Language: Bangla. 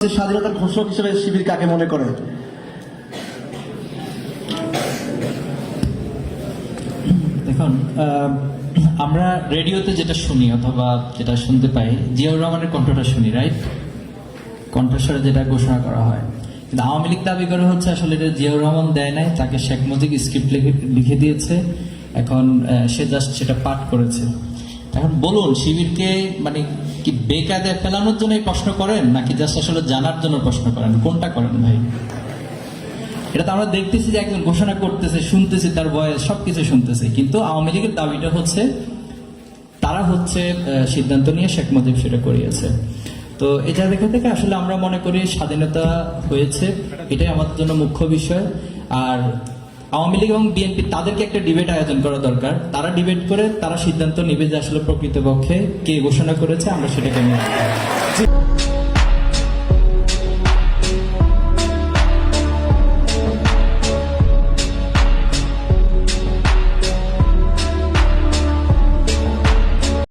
স্বাধীনতার ঘোষক হিসেবে শিবির কাকে মনে করে? দেখুন, আমরা রেডিওতে যেটা শুনি অথবা যেটা শুনতে পাই, জিয়াউর রহমানের কণ্ঠটা শুনি, রাইট? কণ্ঠস্বরে যেটা ঘোষণা করা হয়। কিন্তু আওয়ামী লীগ দাবি করে হচ্ছে আসলে এটা জিয়াউর রহমান দেয় নাই, তাকে শেখ মুজিব স্ক্রিপ্ট লিখে দিয়েছে, এখন সে জাস্ট সেটা পাঠ করেছে। এখন বলুন, শিবিরকে মানে কি বেকায়দায় ফেলানোর জন্য এই প্রশ্ন করেন, নাকি জাস্ট আসলে জানার জন্য প্রশ্ন করেন? কোনটা করেন ভাই? এটা তো আমরা দেখতেছি যে একজন ঘোষণা করতেছে, শুনতেছি তার বয়স, সবকিছু শুনতেছে, কিন্তু আওয়ামী লীগের দাবিটা হচ্ছে তারা হচ্ছে সিদ্ধান্ত নিয়ে শেখ মুজিব সেটা করিয়েছে। তো এটা দেখা থেকে আসলে আমরা মনে করি স্বাধীনতা হয়েছে, এটাই আমাদের জন্য মুখ্য বিষয়। আর আওয়ামী লীগ এবং বিএনপি তাদেরকে একটা ডিবেট আয়োজন করা দরকার, তারা ডিবেট করে তারা সিদ্ধান্ত নিবে যে আসলে প্রকৃতপক্ষে কে ঘোষণা করেছে, আমরা সেটাকে নিয়ে